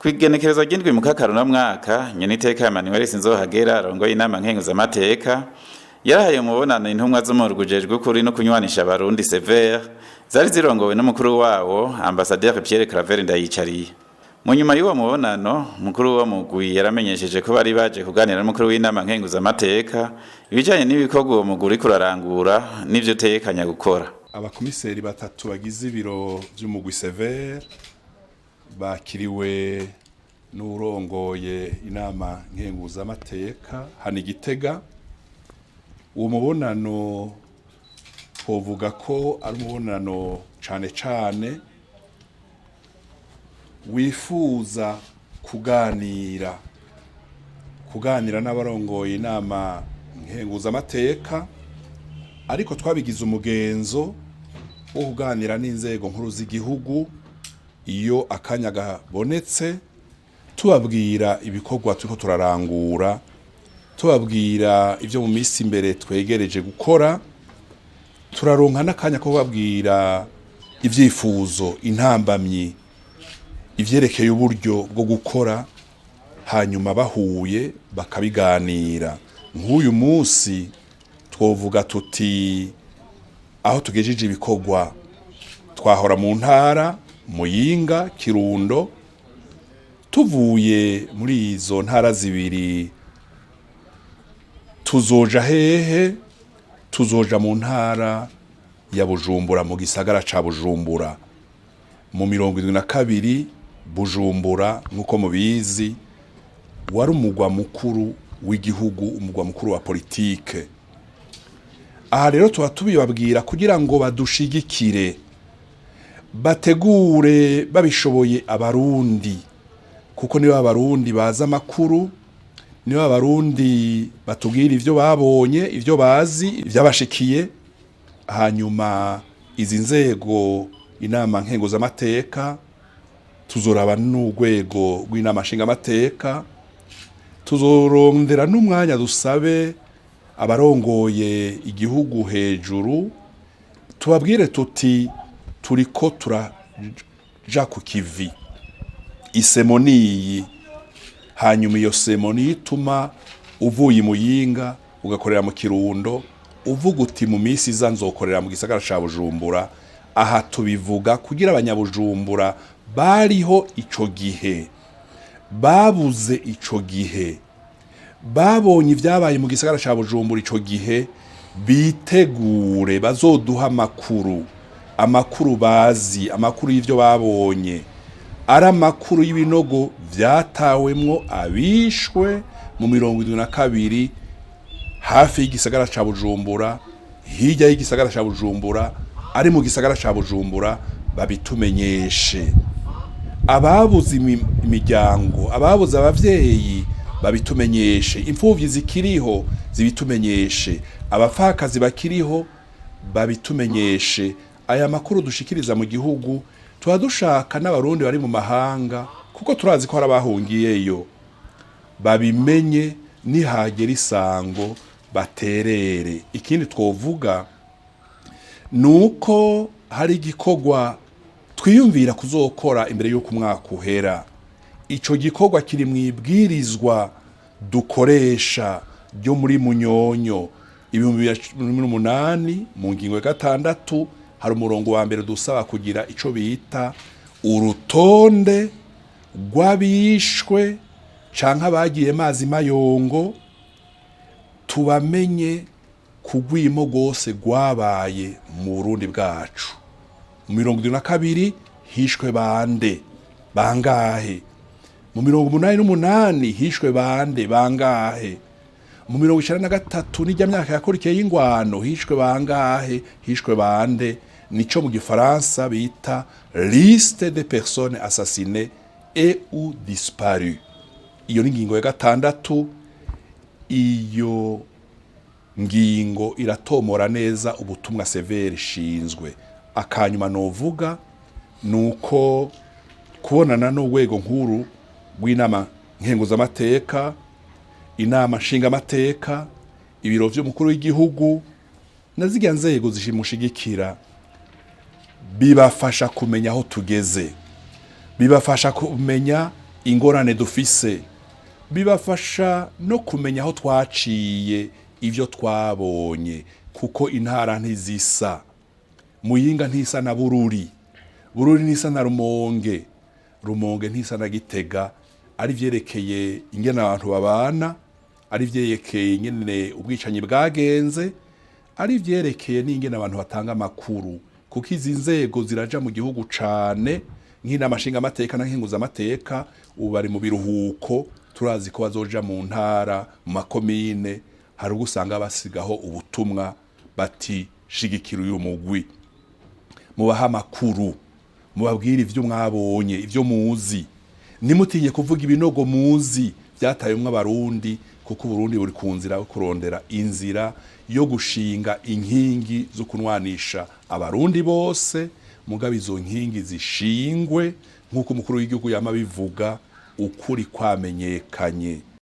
Kwigenekereza ry'indwi mu kakaruna mwaka nyeniteka Emmanuel Sinzohagera arongoye inama nkenguzamateka yarahaye umubonano intumwa z'umurugujejwe kuri no kunywanisha abarundi severe zari zirongowe n'umukuru wawo Ambassadeur Pierre Claver Ndayicariye. Mu nyuma y'uwo mubonano mukuru wa mugwi yaramenyesheje ko bari baje kuganira n'umukuru w'inama nkenguzamateka ibijanye n'ibikorwa uwo mugwi kurarangura n'ivyo tekanya gukora. Abakomiseri batatu bagize ibiro vy'umugwi severe bakiriwe n'urongoye inama nkenguzamateka hano Igitega. Uwo mubonano twovuga ko ari umubonano cane cane wifuza kuganira n'abarongoye inama nkenguzamateka, ariko twabigize umugenzo wo kuganira n'inzego nkuru z'igihugu iyo akanya gabonetse, tubabwira ibikorwa turiko turarangura, tubabwira ivyo mu misi imbere twegereje gukora, turaronka n'akanya ko babwira ivyifuzo, intambamyi, ivyerekeye uburyo bwo gukora, hanyuma bahuye bakabiganira. Nk'uyu munsi twovuga tuti aho tugejeje ibikorwa twahora mu ntara Muyinga, Kirundo, tuvuye muri izo ntara zibiri tuzoja hehe? Tuzoja mu ntara ya Bujumbura, mu gisagara ca Bujumbura. Mu 72 Bujumbura nkuko mubizi wari umugwa mukuru w'igihugu, umugwa mukuru wa politike. Aha rero tuba tubibabwira kugira ngo badushigikire, bategure babishoboye abarundi, kuko nibo abarundi baza amakuru, nibo abarundi batubwira ivyo babonye, ivyo bazi, ivyabashikiye. Hanyuma izi nzego inama nkenguzamateka tuzoraba n'urwego rw'inama nshingamateka, tuzorondera n'umwanya dusabe abarongoye igihugu hejuru, tubabwire tuti turiko turaja ku kivi, isemoniyi. Hanyuma iyo semoni ituma uvuye Muyinga ugakorera mu Kirundo, uvuga uti mu misi iza nzokorera mu gisagara ca Bujumbura. Aha tubivuga kugira abanyabujumbura bariho ico gihe, babuze ico gihe, babonye ivyabaye mu gisagara ca Bujumbura ico gihe, bitegure bazoduha amakuru bazi, amakuru y'ivyo babonye, ari amakuru y'ibinogo vyatawemwo abishwe mu 72 hafi y'igisagara ca Bujumbura, hirya y'igisagara ca Bujumbura, ari mu gisagara ca Bujumbura, babitumenyeshe. Ababuze imiryango, ababuze abavyeyi babitumenyeshe, imfuvyi zikiriho zibitumenyeshe, abapfakazi bakiriho babitumenyeshe. Aya makuru dushikiriza mu gihugu tuba dushaka n'abarundi bari mu mahanga, kuko turazi ko hari abahungiyeyo, babimenye nihagera isango baterere. Ikindi twovuga nuko hari igikorwa twiyumvira kuzokora imbere y'uko umwaka uhera. Ico gikorwa kiri mwibwirizwa dukoresha ryo muri Munyonyo 2008 mu ngingo ya 6 hari umurongo wa mbere dusaba kugira ico bita urutonde rw'abishwe canke abagiye mazi mayongo, tubamenye kugwimo gose gwabaye mu Burundi bwacu. Mu 72 hishwe bande bangahe? Mu 88 hishwe bande bangahe? Mu 93 n'ijya myaka yakurikiye y'ingwano hishwe bangahe? Hishwe bande? Nico mu gifaransa bita liste des personnes assassinées et ou disparues. Iyo ngingo ya 6, iyo ngingo iratomora neza ubutumwa severe shinzwe. Akanyuma novuga nuko kubonana n'urwego nkuru rw'inama nkenguzamateka, inama nshingamateka, ibiro vy'umukuru w'igihugu na zirya nzego zishimushigikira, bibafasha kumenya aho tugeze, bibafasha kumenya ingorane dufise, bibafasha no kumenya aho twaciye ivyo twabonye, kuko intara ntizisa. Muyinga ntisa na Bururi, Bururi ntisa na Rumonge, Rumonge ntisa na Gitega. Ari vyerekeye ingene abantu babana, ari vyerekeye ingene ubwicanyi bwagenze, ari vyerekeye n'ingene abantu batanga amakuru, kuko izi nzego ziraja mu gihugu cane, nk'inama nshingamateka na nkenguzamateka ubu bari mu biruhuko. Turazi ko bazoja mu ntara, mu makomine, hari ugusanga basigaho ubutumwa bati shigikira uyu mugwi, mubaha amakuru, mubabwire ivyo mwabonye, ivyo muzi, nimutinye kuvuga ibinogo muzi vyatayemwo abarundi, kuko Uburundi buri ku nzira yo kurondera inzira yo gushinga inkingi zo kunwanisha abarundi bose. Mugabe izo nkingi zishingwe nk'uko umukuru w'igihugu yama bivuga, ukuri kwamenyekanye.